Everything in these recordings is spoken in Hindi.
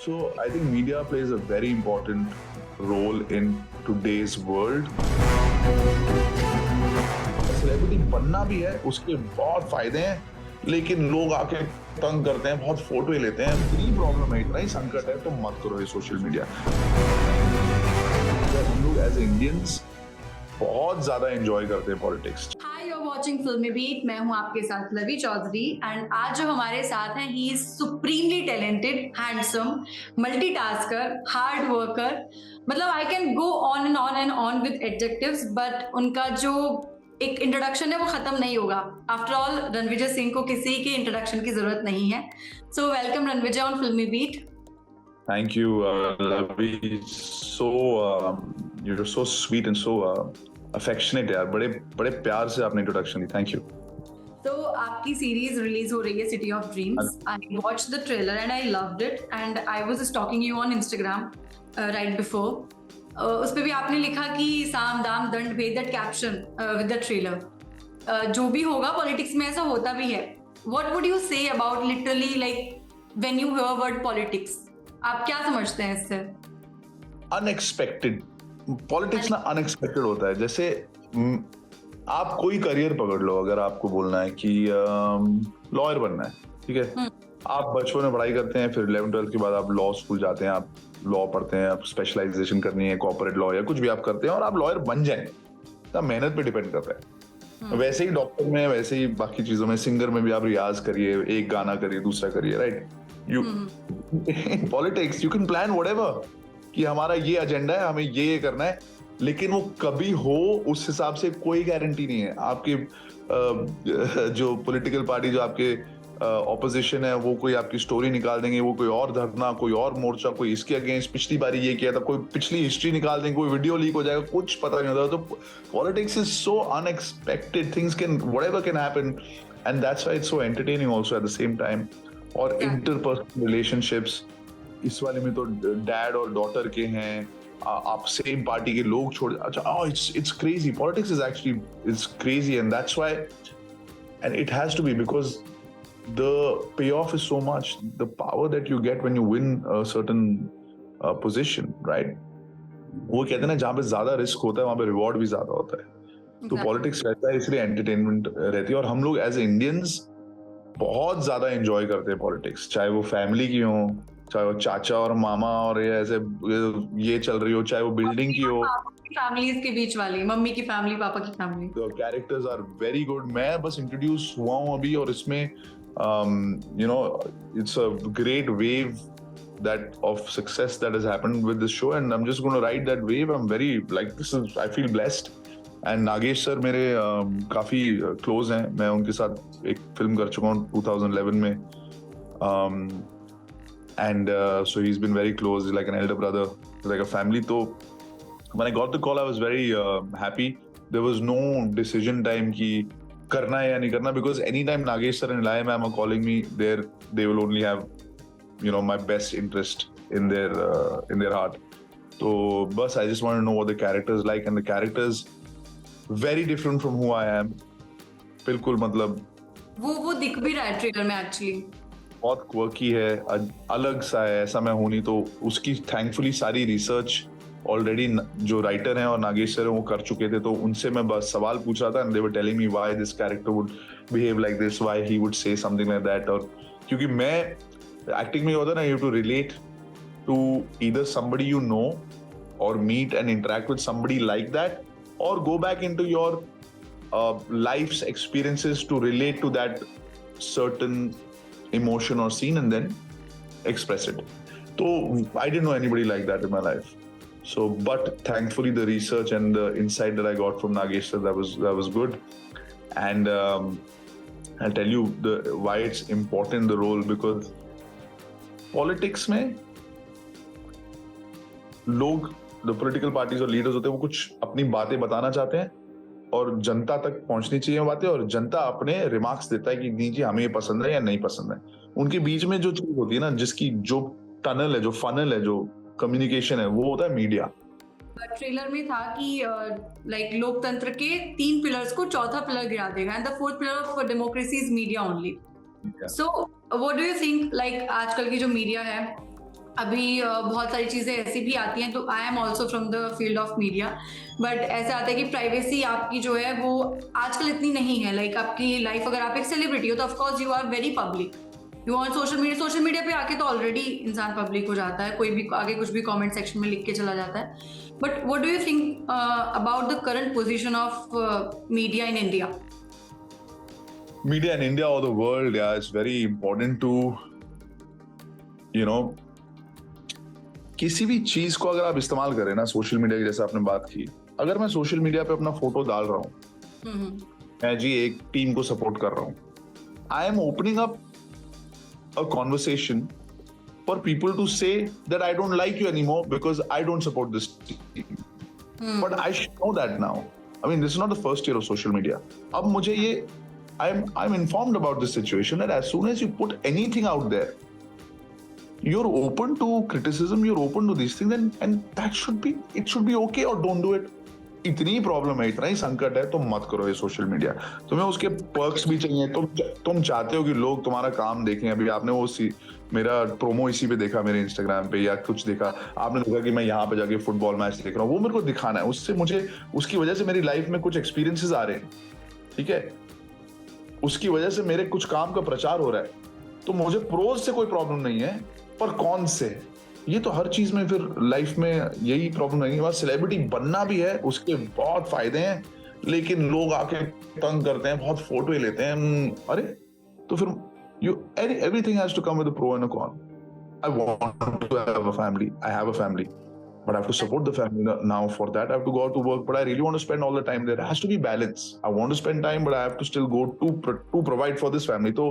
So I think media plays a very important role in today's world. Celebrity बनना भी है, उसके बहुत फायदे हैं, लेकिन लोग आके तंग करते हैं, बहुत फोटो लेते हैं। इतनी प्रॉब्लम है, इतना ही संकट है, तो मत करो ये सोशल मीडिया। हम लोग एज इंडियंस बहुत ज्यादा एंजॉय करते हैं politics. Hi, you are watching Filmi beat. मैं हूं आपके साथ लवी चौधरी एंड आज जो हमारे साथ हैं, he is supremely talented, handsome, multitasker, hard worker. मतलब I can go on and on and on with adjectives, but उनका जो एक इंट्रोडक्शन है वो खत्म नहीं होगा। आफ्टर ऑल रणविजय सिंह को किसी की इंट्रोडक्शन की जरूरत नहीं है। सो वेलकम रणविजय ऑन फिल्मी beat. Thank you, Lavi. You're so sweet and so affectionate यार। बड़े बड़े प्यार से आपने इंट्रोडक्शन दी। Thank you. तो आपकी सीरीज रिलीज हो रही है city of dreams. I watch the trailer and I loved it and I was stalking you on Instagram right before. उस पे भी आपने लिखा कि साम दाम दंड भेद, that caption with the trailer. जो भी होगा पॉलिटिक्स में ऐसा होता भी है। What would you say about literally like when you here word politics? आप क्या समझते हैं इससे? अनएक्सपेक्टेड पॉलिटिक्स ना अनएक्सपेक्टेड होता है। जैसे आप कोई करियर पकड़ लो, अगर आपको बोलना है कि लॉयर बनना है, ठीक है, आप बचपन में पढ़ाई करते हैं, फिर 11th-12th के बाद आप लॉ स्कूल जाते हैं, आप लॉ पढ़ते हैं, आप स्पेशलाइजेशन करनी है, कॉर्पोरेट लॉ या कुछ भी आप करते हैं और आप लॉयर बन जाए, तो मेहनत पे डिपेंड करता है। वैसे ही डॉक्टर में, वैसे ही बाकी चीजों में, सिंगर में भी आप रियाज करिए, एक गाना करिए, दूसरा करिए, right? You politics you can plan whatever कि हमारा ये एजेंडा है, हमें ये करना है, लेकिन वो कभी हो उस हिसाब से कोई गारंटी नहीं है। आपके जो पॉलिटिकल पार्टी, जो आपके ऑपोजिशन है, वो कोई आपकी स्टोरी निकाल देंगे, वो कोई और धरना, कोई और मोर्चा, कोई इसके अगेंस्ट पिछली बारी ये किया था, कोई पिछली हिस्ट्री निकाल देंगे, कोई वीडियो लीक हो जाएगा, कुछ पता नहीं होता। तो politics is so unexpected, things can whatever can happen and that's why it's so entertaining also at the same time. और इंटरपर्सनल रिलेशनशिप्स, इस वाले में तो डैड और डॉटर के हैं, आप सेम पार्टी के लोग छोड़, अच्छा, it's crazy. Politics is actually, it's crazy, and that's why, and it has to be, because the payoff is so much. The power that you get when you win a certain position, right? वो कहते हैं ना, जहाँ पे ज्यादा रिस्क होता है वहाँ पे रिवॉर्ड भी ज्यादा होता है। तो पॉलिटिक्स रहता है, इसलिए एंटरटेनमेंट रहती है, और हम लोग एज इंडियंस बहुत ज्यादा एंजॉय करते हैं पॉलिटिक्स, चाहे वो फैमिली की हो, चाहे वो चाचा और मामा और ये ऐसे ये चल रही हो, चाहे वो बिल्डिंग की हो, फैमिलीज के बीच वाली, मम्मी की फैमिली, पापा की family. The characters are very good. मैं बस इंट्रोड्यूस हुआ हूँ अभी, और इसमें you know, it's a great wave that of success that has happened with this show, and I'm just going to ride that wave. I'm very like, this is, I feel blessed. And Nagesh sir मेरे काफी क्लोज हैं, मैं उनके साथ एक फिल्म कर चुका हूँ 2011 में, and so he's been very close. He's like an elder brother, like a family. So when I got the call, I was very happy. There was no decision time कि करना है या नहीं करना, because anytime Nagesh sir and Ilaya ma'am are calling me, they will only have, you know, my best interest in their heart. So bus, I just want to know what the characters like, and the characters very different from who I am. बिल्कुल, मतलब वो दिख भी रहा है ट्रेलर में एक्चुअली। बहुत क्वर्की है, अलग सा है, ऐसा मैं हूं नहीं, तो उसकी थैंकफुली सारी रिसर्च ऑलरेडी जो राइटर हैं और नागेश सर वो कर चुके थे, तो उनसे मैं बस सवाल पूछ रहा था, and they were telling me why this character would behave like this, why he would say something like that. और क्योंकि मैं एक्टिंग में होता है ना, you have to relate to either somebody you know, और meet and interact with somebody like that, और go back into your life's experiences to relate to that certain emotion or scene and then express it. So I didn't know anybody like that in my life. So, but thankfully the research and the insight that I got from Nagesh sir, that was good. And I'll tell you why it's important, the role, because politics में लोग, the political parties और leaders होते हैं, वो कुछ अपनी बातें बताना चाहते हैं और जनता तक पहुंचनी चाहिए बातें, और जनता अपने रिमार्क्स देता है कि नहीं जी हमें ये पसंद है या नहीं पसंद है। उनके बीच में जो चीज होती है ना, जिसकी जो टनल है, जो फनल है, जो कम्युनिकेशन है, वो होता है मीडिया। ट्रेलर में था कि लाइक लोकतंत्र के 3 पिलर्स को चौथा पिलर गिरा देगा, and the 4th pillar of democracy is media only. So what do you think, like आजकल की जो मीडिया है अभी बहुत सारी चीजें ऐसी भी आती हैं, तो I am also from the field of media, but ऐसा आता है कि प्राइवेसी आपकी जो है वो आजकल इतनी नहीं है। लाइक आपकी लाइफ, अगर आप एक सेलिब्रिटी हो तो of course you are very public, you on social media पे आके तो ऑलरेडी इंसान पब्लिक हो जाता है, कोई भी आगे कुछ भी कमेंट सेक्शन में लिख के चला जाता है। But what do you think about the current position of media in India? Media in India or the world, yeah, it's very important to, you know, किसी भी चीज को अगर आप इस्तेमाल करें ना, सोशल मीडिया की जैसे आपने बात की, अगर मैं सोशल मीडिया पे अपना फोटो डाल रहा हूँ, मैं जी एक टीम को सपोर्ट कर रहा हूँ, I am opening up a conversation for people to say that I don't like you anymore because I don't support this team, but I should know that now. I mean, this is not the first year of social media. अब मुझे ये I'm informed about this situation, and as soon as you put anything out there, you're open to criticism, you're open to these things, and that should be okay, or don't do it. इतनी प्रॉब्लम है, इतना ही संकट है, तो मत करो ये सोशल मीडिया। तुम्हें उसके पर्क्स भी चाहिए, तुम चाहते हो कि लोग तुम्हारा काम देखें। अभी आपने वो मेरा प्रोमो इसी पे देखा, मेरे इंस्टाग्राम पे, या कुछ देखा आपने, देखा कि मैं यहाँ पे जाके फुटबॉल मैच देख रहा हूँ, वो मेरे को दिखाना है। उससे मुझे, उसकी वजह से मेरी लाइफ में कुछ एक्सपीरियंसेस आ रहे हैं, ठीक है, उसकी वजह से मेरे कुछ काम का प्रचार हो रहा है, तो मुझे प्रोज से कोई प्रॉब्लम नहीं है, पर कौन से, ये तो हर चीज में फिर लाइफ में यही प्रॉब्लम नहीं है। सेलिब्रिटी बनना भी है, उसके बहुत फायदे हैं, लेकिन लोग आके तंग करते हैं, बहुत फोटो लेते हैं, अरे तो फिर everything has to come with a pro and a con. I want to have a family, I have a family, but I have to support the family now. For that, I have to go out to work, but I really want to spend all the time there. It has to be balance. I want to spend time, but I have to still go to provide for this family. So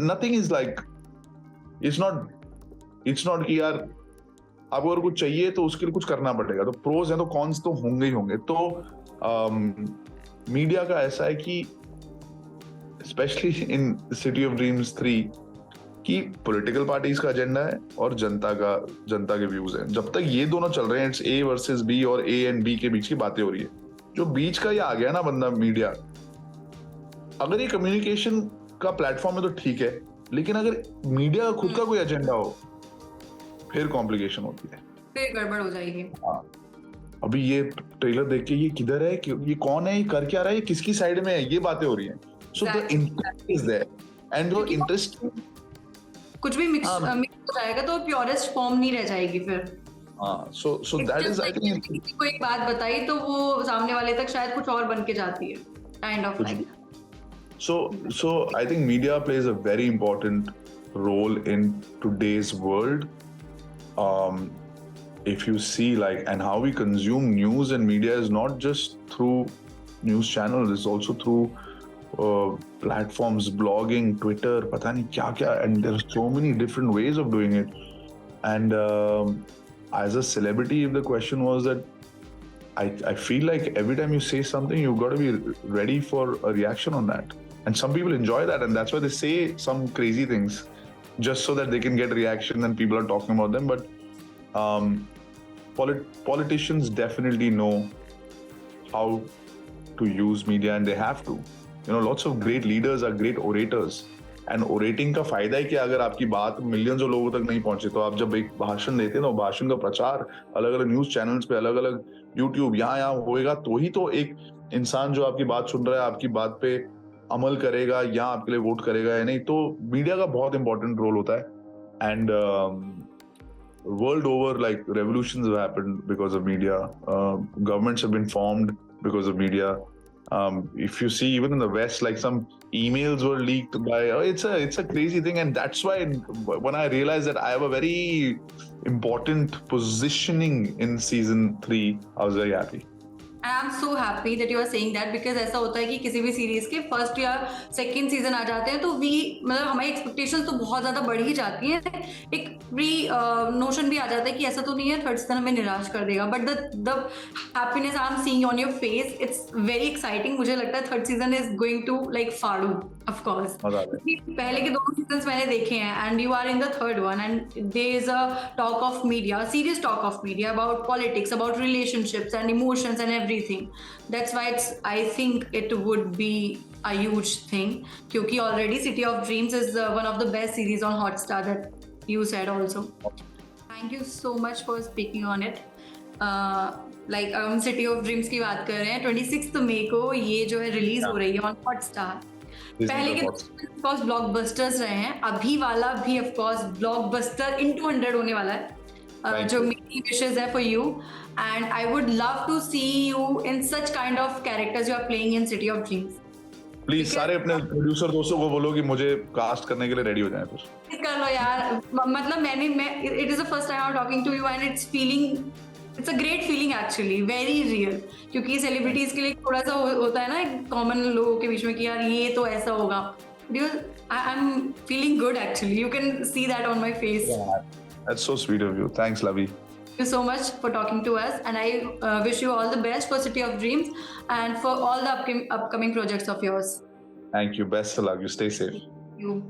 nothing is like, it's not कि यार आपको अगर कुछ चाहिए तो उसके लिए कुछ करना पड़ेगा। तो प्रोज हैं तो कॉन्स तो होंगे ही होंगे। तो मीडिया का ऐसा है कि specially in city of dreams 3 कि पॉलिटिकल पार्टीज का एजेंडा है और जनता के व्यूज हैं। जब तक ये दोनों चल रहे हैं, इट्स ए वर्सेस बी और ए एंड बी के बीच की बातें हो रही है। जो बीच का ये आ गया ना बंदा मीडिया, अगर ये कम्युनिकेशन का प्लेटफॉर्म है तो ठीक है, लेकिन अगर मीडिया का खुद का कोई एजेंडा हो, फिर कॉम्प्लिकेशन होती है, फिर गड़बड़ हो जाएगी। अभी ये ट्रेलर देख के, ये किधर है, ये कौन है, ये कर क्या रहा है, ये किसकी साइड में है, ये बातें हो रही हैं। So the interest is there, and जो इंटरेस्ट कुछ भी मिक्स हो जाएगा तो प्योरेस्ट फॉर्म नहीं रह जाएगी फिर। so that is, I think, कोई एक बात बताई तो वो सामने वाले तक शायद कुछ और बन के जाती है, kind of like. So I think media plays a very important role in today's world. If you see, like, and how we consume news and media is not just through news channels, it's also through platforms, blogging, Twitter, pata nahi kya kya, and there are so many different ways of doing it. And as a celebrity, if the question was that, I feel like every time you say something, you've got to be ready for a reaction on that. And some people enjoy that, and that's why they say some crazy things just so that they can get reaction and people are talking about them. But politicians definitely know how to use media, and they have to. You know, lots of great leaders are great orators. And orating का फायदा है कि अगर आपकी बात मिलियंस लोगों तक नहीं पहुंचे, तो आप जब एक भाषण देते हैं तो भाषण का प्रचार अलग अलग न्यूज चैनल्स पे, अलग अलग यूट्यूब यहाँ होएगा, तो ही तो एक इंसान जो आपकी बात सुन रहा है आपकी बात पे अमल करेगा या आपके लिए वोट करेगा या नहीं। तो मीडिया का बहुत इंपॉर्टेंट रोल होता है। And world over, like, revolutions have happened because of media. Governments have been formed because of media. If you see, even in the West, like, some emails were leaked by, it's a crazy thing. And that's why when I realized that I have a very important positioning in season 3, I was very happy. I am so happy that you are saying that, because ऐसा होता है कि किसी भी सीरीज के फर्स्ट या सेकंड सीजन आ जाते हैं तो मतलब हमारी एक्सपेक्टेशंस तो बहुत ज्यादा बढ़ ही जाती हैं, एक प्री नोशन भी आ जाता है कि ऐसा तो नहीं है थर्ड सीजन हमें निराश कर देगा। But the happiness I am seeing on your face, it's very exciting. मुझे लगता है third season is going to like फाड़ू, ऑफ कोर्स। पहले के 2 सीजन्स मैंने देखे हैं, and you are in the third one, and there is a talk of media, serious talk of media about politics, about relationships and emotions and everything. That's why I think it would be a huge thing, क्योंकि already City of Dreams is one of the best series on Hotstar that you said also. Thank you so much for speaking on it. Like हम सिटी ऑफ ड्रीम्स की बात कर रहे हैं, 26 मई को ये जो है रिलीज हो रही है ऑन हॉटस्टार। पहले के ऑफ कोर्स ब्लॉकबस्टर्स रहे हैं, अभी वाला भी ऑफ कोर्स ब्लॉकबस्टर इनटू 100 होने वाला है। जो मेरी विशेस है for you, and I would love to see you in such kind of characters you are playing in city of dreams. Please सारे अपने प्रोड्यूसर दोस्तों को बोलो कि मुझे कास्ट करने के लिए रेडी हो जाएं फिर। कर लो यार, मतलब मैं it is the first time I am talking to you and it's a great feeling actually, very real. क्योंकि सेलिब्रिटीज के लिए थोड़ा सा होता है ना कॉमन लोगों के बीच में कि यार ये तो ऐसा होगा, I am feeling good actually, you can see that on my face. That's so sweet of you. Thanks, Lavi. Thank you so much for talking to us, and I wish you all the best for City of Dreams and for all the upcoming projects of yours. Thank you. Best of luck. You stay safe. Thank you.